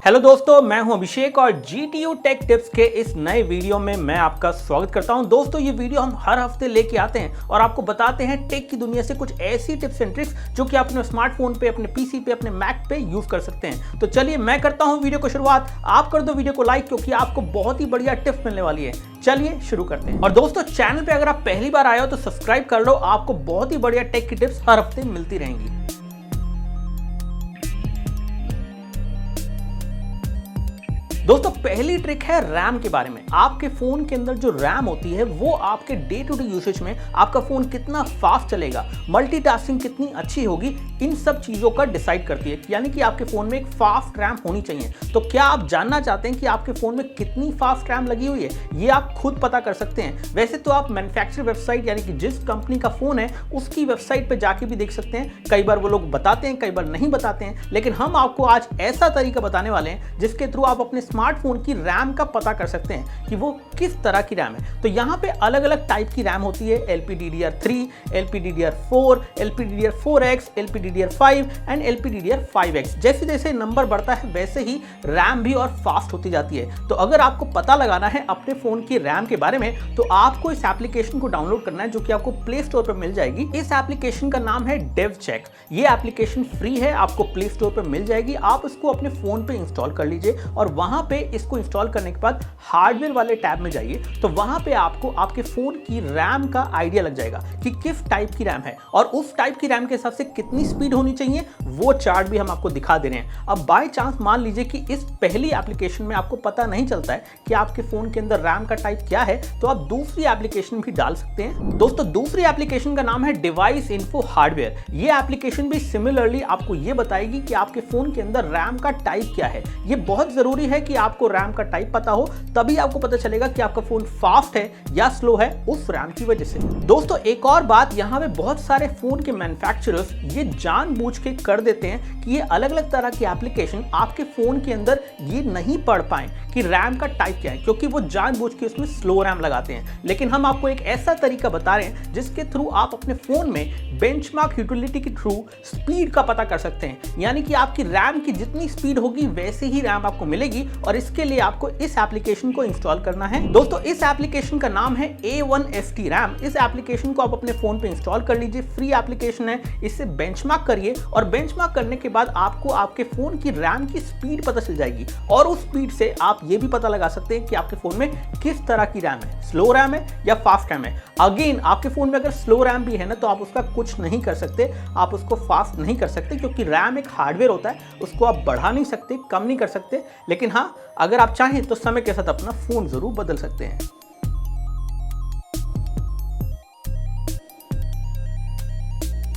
Hello दोस्तों, मैं हूं अभिषेक और GTU टेक टिप्स के इस नए वीडियो में मैं आपका स्वागत करता हूं। दोस्तों, ये वीडियो हम हर हफ्ते लेके आते हैं और आपको बताते हैं टेक की दुनिया से कुछ ऐसी टिप्स एंड ट्रिक्स जो कि आप अपने स्मार्टफोन पे, अपने पीसी पे, अपने मैक पे यूज कर सकते हैं। तो चलिए मैं करता हूं वीडियो को शुरुआत। आप कर दो वीडियो को लाइक, क्योंकि आपको बहुत ही बढ़िया टिप्स मिलने वाली है। चलिए शुरू करते हैं। और दोस्तों, चैनल पे अगर आप पहली बार आए हो तो सब्सक्राइब कर लो, आपको बहुत ही बढ़िया टेक की टिप्स हर हफ्ते मिलती रहेंगी। दोस्तों, पहली ट्रिक है रैम के बारे में। आपके फोन के अंदर जो रैम होती है वो आपके डे टू डे यूसेज में आपका फोन कितना फास्ट चलेगा, मल्टीटास्किंग कितनी अच्छी होगी, इन सब चीजों का डिसाइड करती है। यानी कि आपके फोन में एक फास्ट रैम होनी चाहिए। तो क्या आप जानना चाहते हैं कि आपके फोन में कितनी फास्ट रैम लगी हुई है? ये आप खुद पता कर सकते हैं। वैसे तो आप मैन्युफैक्चर वेबसाइट, यानी कि जिस कंपनी का फोन है उसकी वेबसाइट पे जाके भी देख सकते हैं। कई बार वो लोग बताते हैं, कई बार नहीं बताते हैं, लेकिन हम आपको आज ऐसा तरीका बताने वाले हैं जिसके थ्रू आप अपने स्मार्टफोन की रैम का पता कर सकते हैं कि वो किस तरह की रैम है। तो यहाँ पे अलग अलग टाइप की रैम होती है: LPDDR3, LPDDR4, LPDDR4X, LPDDR5 and LPDDR5X। जैसे जैसे नंबर बढ़ता है वैसे ही रैम भी और फास्ट होती जाती है। तो अगर आपको पता लगाना है अपने फोन की रैम के बारे में तो आपको इस एप्लीकेशन को डाउनलोड करना है, जो कि आपको प्ले स्टोर पर मिल जाएगी। इस एप्लीकेशन का नाम है DevCheck। ये एप्लीकेशन फ्री है, आपको प्ले स्टोर पर मिल जाएगी। आप इसको अपने फोन पे इंस्टॉल कर लीजिए और वहां पे इसको इंस्टॉल करने के बाद हार्डवेयर वाले टैब में जाइए। तो वहां पे आपको आपके फोन की रैम का आइडिया लग जाएगा कि किस टाइप की रैम है और उस टाइप की रैम के हिसाब से कितनी स्पीड होनी चाहिए, वो चार्ट भी हम आपको दिखा दे रहे हैं। अब बाय चांस मान लीजिए कि इस पहली एप्लीकेशन में आपको पता नहीं चलता है कि आपके फोन के अंदर रैम का टाइप क्या है, तो आप दूसरी एप्लीकेशन भी डाल सकते हैं। दोस्तों, दूसरी एप्लीकेशन का नाम है डिवाइस इन्फो हार्डवेयर। ये एप्लीकेशन भी सिमिलरली आपको ये बताएगी कि आपके फोन के अंदर रैम का टाइप क्या है। ये बहुत जरूरी है कि आपको रैम का टाइप पता हो, तभी आपको पता चलेगा कि आपका फोन फास्ट है या स्लो है उस रैम की वजह से। दोस्तों, एक और बात, यहाँ पे बहुत सारे फोन के मैन्युफैक्चरर्स ये जानबूझ के कर देते हैं कि ये अलग अलग तरह की एप्लीकेशन आपके फोन के अंदर ये नहीं पढ़ पाए कि रैम का टाइप क्या है, क्योंकि वो जानबूझ के उसमें स्लो रैम लगाते हैं। लेकिन हम आपको एक ऐसा तरीका बता रहे हैं जिसके थ्रू आप अपने फोन में बेंचमार्क यूटिलिटी के थ्रू स्पीड का पता कर सकते हैं। यानी कि आपकी रैम की जितनी स्पीड होगी वैसे ही रैम आपको मिलेगी, और इसके लिए आपको इस एप्लीकेशन को इंस्टॉल करना है। दोस्तों, इस एप्लीकेशन का नाम है A1FT रैम। इस एप्लीकेशन को आप अपने फोन पे इंस्टॉल कर लीजिए, फ्री एप्लीकेशन है। इससे बेंचमार्क करिए और बेंचमार्क करने के बाद आपको आपके फोन की रैम की स्पीड पता चल जाएगी, और उस स्पीड से आप ये भी पता लगा सकते हैं कि आपके फोन में किस तरह की रैम है, स्लो रैम है या फास्ट रैम है। अगेन, आपके फोन में अगर स्लो रैम भी है ना, तो आप उसका कुछ नहीं कर सकते, आप उसको फास्ट नहीं कर सकते, क्योंकि रैम एक हार्डवेयर होता है, उसको आप बढ़ा नहीं सकते, कम नहीं कर सकते। लेकिन हाँ, अगर आप चाहें तो समय के साथ अपना फोन जरूर बदल सकते हैं।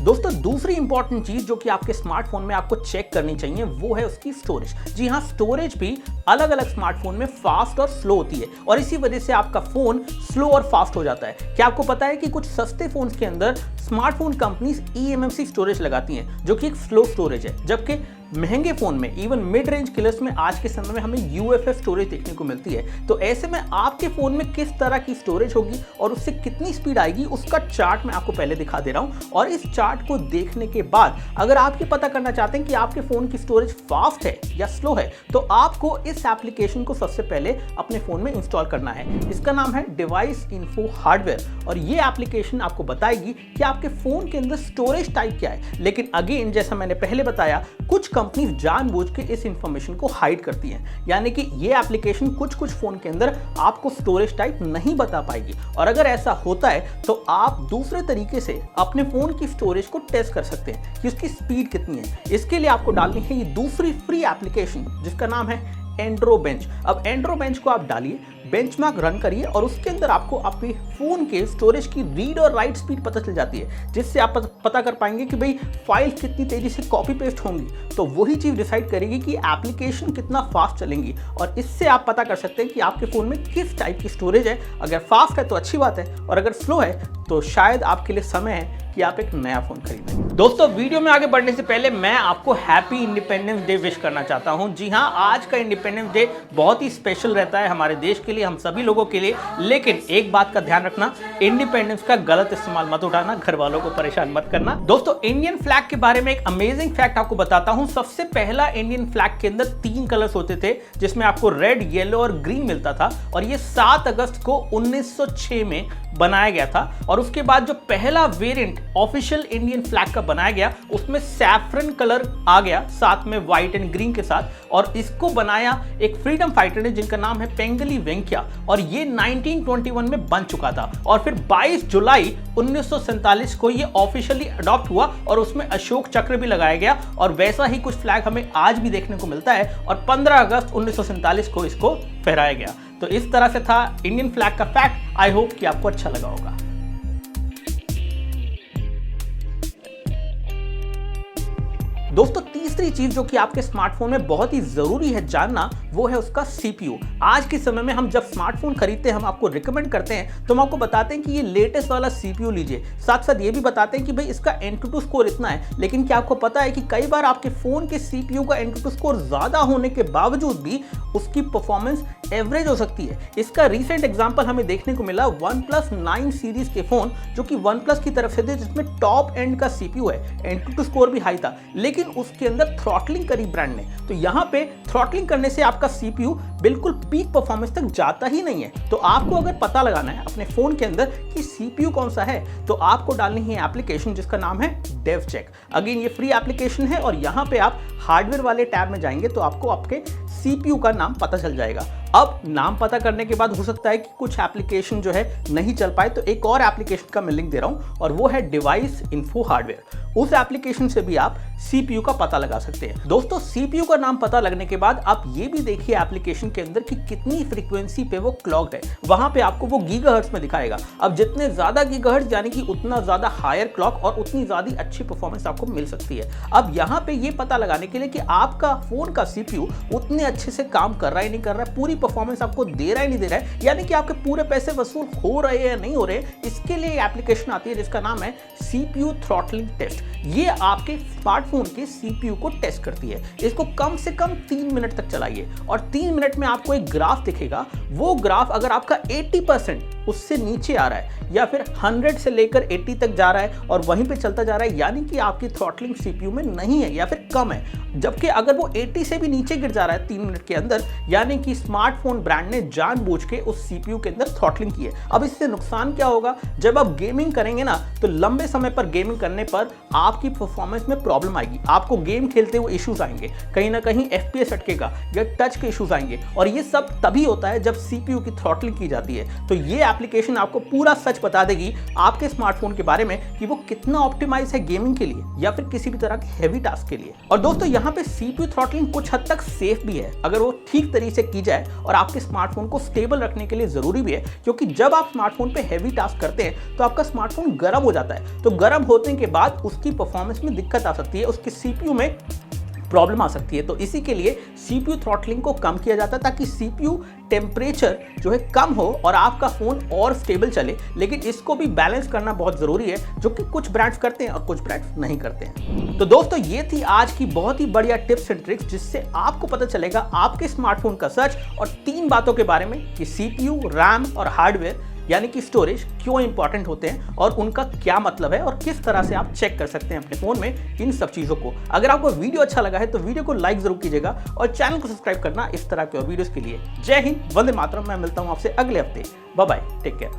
दोस्तों, दूसरी इंपॉर्टेंट चीज जो कि आपके स्मार्टफोन में आपको चेक करनी चाहिए वो है उसकी स्टोरेज। जी हाँ, स्टोरेज भी अलग अलग स्मार्टफोन में फास्ट और स्लो होती है, और इसी वजह से आपका फोन स्लो और फास्ट हो जाता है। क्या आपको पता है कि कुछ सस्ते फोन्स के अंदर स्मार्टफोन कंपनीज eMMC स्टोरेज लगाती हैं, जो कि एक स्लो स्टोरेज है, जबकि महंगे फोन में, इवन मिड रेंज किलर्स में आज के समय में हमें UFS स्टोरेज देखने को मिलती है। तो ऐसे में आपके फोन में किस तरह की स्टोरेज होगी और उससे कितनी स्पीड आएगी, उसका चार्ट मैं आपको पहले दिखा दे रहा हूं। और इस चार्ट को देखने के बाद अगर आप ये पता करना चाहते हैं कि आपके फोन की स्टोरेज फास्ट है या स्लो है, तो आपको इस एप्लीकेशन को सबसे पहले अपने फोन में इंस्टॉल करना है। इसका नाम है डिवाइस इन्फो हार्डवेयर, और ये एप्लीकेशन आपको बताएगी कि आपके फोन के अंदर स्टोरेज टाइप क्या है। लेकिन अगेन, जैसा मैंने पहले बताया, कुछ कंपनी जानबूझ के इस इंफॉर्मेशन को हाइड करती हैं। यानी कि ये एप्लीकेशन कुछ फोन के अंदर आपको स्टोरेज टाइप नहीं बता पाएगी, और अगर ऐसा होता है तो आप दूसरे तरीके से अपने फोन की स्टोरेज को टेस्ट कर सकते हैं कि उसकी स्पीड कितनी है। इसके लिए आपको डालनी है ये दूसरी फ्री एप्लीकेशन जिसका नाम है एंड्रोबेंच। अब एंड्रोबेंच को आप डालिए, बेंचमार्क रन करिए, और उसके अंदर आपको अपने फोन के स्टोरेज की रीड और राइट स्पीड पता चल जाती है, जिससे आप पता कर पाएंगे कि भाई फाइल कितनी तेजी से कॉपी पेस्ट होंगी। तो वही चीज डिसाइड करेगी कि एप्लीकेशन कितना फास्ट चलेंगी, और इससे आप पता कर सकते हैं कि आपके फोन में किस टाइप की स्टोरेज है। अगर फास्ट है तो अच्छी बात है, और अगर स्लो है तो शायद आपके लिए समय है कि आप एक नया फोन खरीदें। दोस्तों, वीडियो में आगे बढ़ने से पहले मैं आपको हैप्पी इंडिपेंडेंस डे विश करना चाहता हूं। जी हां, आज का इंडिपेंडेंस डे बहुत ही स्पेशल रहता है हमारे देश के लिए। लिए, हम सभी लोगों के लिए। लेकिन एक बात का ध्यान रखना, इंडिपेंडेंस का गलत इस्तेमाल मत उठाना, घर वालों को परेशान मत करना। दोस्तों इंडियन फ्लैग के बारे में एक अमेजिंग फैक्ट आपको बताता हूं। सबसे पहला इंडियन फ्लैग के अंदर 3 कलर्स होते थे, जिसमें आपको रेड, येलो और ग्रीन मिलता था, और ये 7 अगस्त को 1906 में बनाया गया था। और उसके बाद जो पहला वेरिएंट ऑफिशियल इंडियन फ्लैग का बनाया गया, उसमें सैफरन कलर आ गया साथ में व्हाइट एंड ग्रीन के साथ, और इसको बनाया एक फ्रीडम फाइटर ने जिनका नाम है पेंगली वेंकैया, और ये 1921 में बन चुका था। और फिर 22 जुलाई 1947 को ये ऑफिशियली अडॉप्ट हुआ और उसमें अशोक चक्र भी लगाया गया, और वैसा ही कुछ फ्लैग हमें आज भी देखने को मिलता है, और 15 अगस्त 1947 को इसको फहराया गया। तो इस तरह से था इंडियन फ्लैग का फैक्ट। आई होप कि आपको अच्छा लगा होगा। दोस्तों तीसरी चीज जो कि आपके स्मार्टफोन में बहुत ही जरूरी है जानना, वो है उसका सीपीयू। आज के समय में हम जब स्मार्टफोन खरीदते हैं, हम आपको रिकमेंड करते हैं तो हम आपको बताते हैं कि ये लेटेस्ट वाला सीपीयू लीजिए। साथ साथ ये भी बताते हैं कि भाई इसका Antutu स्कोर इतना है। लेकिन क्या आपको पता है कि कई बार आपके फोन के सीपीयू का Antutu स्कोर ज्यादा होने के बावजूद भी उसकी परफॉर्मेंस एवरेज हो सकती है। इसका रिसेंट एग्जांपल हमें देखने को मिला OnePlus 9 सीरीज के फोन जो कि OnePlus की तरफ से थे, जिसमें टॉप एंड का सीपीयू है, Antutu स्कोर भी हाई था, लेकिन उसके अंदर थ्रॉटलिंग करी ब्रांड ने। तो यहां पे थ्रॉटलिंग करने से आपका सीपीयू बिल्कुल पीक परफॉर्मेंस तक जाता ही नहीं है। तो आपको अगर पता लगाना है अपने फोन के अंदर कि सीपीयू कौन सा है, तो आपको डालनी है एप्लीकेशन जिसका नाम है DevCheck। अगेन ये फ्री एप्लीकेशन है, और यहां पे आप हार्डवेयर वाले टैब में जाएंगे तो आपको आपके सीपीयू का नाम पता चल जाएगा। अब नाम पता करने के बाद हो सकता है कि कुछ एप्लीकेशन जो है नहीं चल पाए, तो एक और एप्लीकेशन का मैं लिंक दे रहा हूं, और वो है डिवाइस इन्फो हार्डवेयर। उस एप्लीकेशन से भी आप सीपीयू का पता लगा सकते हैं। दोस्तों सीपीयू का नाम पता लगने के बाद आप ये भी देखिए एप्लीकेशन के अंदर कि कितनी फ्रीक्वेंसी पे वो क्लॉक्ड है। वहां पे आपको वो गीगाहर्ट्ज में दिखाएगा। अब जितने ज्यादा गीगाहर्ट्ज यानी कि उतना ज्यादा हायर क्लॉक और उतनी ज्यादा अच्छी परफॉर्मेंस आपको मिल सकती है। अब यहाँ पे ये पता लगाने के लिए कि आपका फोन का सीपीयू उतने अच्छे से काम कर रहा है नहीं कर रहा है, पूरी परफॉर्मेंस आपको दे रहा है नहीं दे रहा है, यानी कि आपके पूरे पैसे वसूल हो रहे हैं या नहीं हो रहे, इसके लिए एप्लीकेशन आती है जिसका नाम है सीपीयू थ्रॉटलिंग टेस्ट। ये आपके स्मार्टफोन के सीपीयू को टेस्ट करती है। इसको कम से कम 3 मिनट तक चलाइए, और 3 मिनट में आपको एक ग्राफ दिखेगा। वो ग्राफ अगर आपका 80% उससे नीचे आ रहा है, या फिर 100 से लेकर 80 तक जा रहा है और वहीं पे चलता जा रहा है, यानी कि आपकी थ्रॉटलिंग सीपीयू में नहीं है या फिर कम है। जबकि अगर वो 80 से भी नीचे गिर जा रहा है 3 मिनट के अंदर, यानी कि स्मार्टफोन ब्रांड ने जानबूझ के उस सीपीयू के अंदर थ्रॉटलिंग की है। अब इससे नुकसान क्या होगा, जब आप गेमिंग करेंगे ना, तो लंबे समय पर गेमिंग करने पर आपकी परफॉर्मेंस में प्रॉब्लम आएगी। आपको गेम खेलते हुए इश्यूज आएंगे, कहीं ना कहीं FPS अटकेगा या टच के इश्यूज आएंगे, और ये सब तभी होता है जब सीपीयू की थ्रॉटलिंग की जाती है। तो ये एप्लीकेशन आपको पूरा सच बता देगी आपके स्मार्टफोन के बारे में कि वो कितना ऑप्टिमाइज है गेमिंग के लिए या फिर किसी भी तरह के हेवी टास्क के लिए। और दोस्तों यहाँ पे सीपीयू थ्रॉटलिंग कुछ हद तक सेफ भी है अगर वो ठीक तरीके से की जाए, और आपके स्मार्टफोन को स्टेबल रखने के लिए जरूरी भी है, क्योंकि जब आप स्मार्टफोन पे हेवी टास्क करते हैं तो आपका स्मार्टफोन गर्म हो जाता है। तो गर्म होने के बाद उसकी परफॉर्मेंस में दिक्कत आ सकती है, उसके सीपीयू में प्रॉब्लम आ सकती है। तो इसी के लिए सीपीयू थ्रॉटलिंग को कम किया जाता है, ताकि सीपीयू टेम्परेचर जो है कम हो और आपका फोन और स्टेबल चले। लेकिन इसको भी बैलेंस करना बहुत जरूरी है, जो कि कुछ ब्रांड्स करते हैं और कुछ ब्रांड्स नहीं करते हैं। तो दोस्तों ये थी आज की बहुत ही बढ़िया टिप्स एंड ट्रिक्स, जिससे आपको पता चलेगा आपके स्मार्टफोन का सच, और 3 बातों के बारे में कि सीपीयू, रैम और हार्डवेयर यानी कि स्टोरेज क्यों इंपॉर्टेंट होते हैं और उनका क्या मतलब है, और किस तरह से आप चेक कर सकते हैं अपने फोन में इन सब चीजों को। अगर आपको वीडियो अच्छा लगा है तो वीडियो को लाइक जरूर कीजिएगा, और चैनल को सब्सक्राइब करना इस तरह के और वीडियोस के लिए। जय हिंद, वंदे मातरम। मैं मिलता हूं आपसे अगले हफ्ते। Bye bye, take care.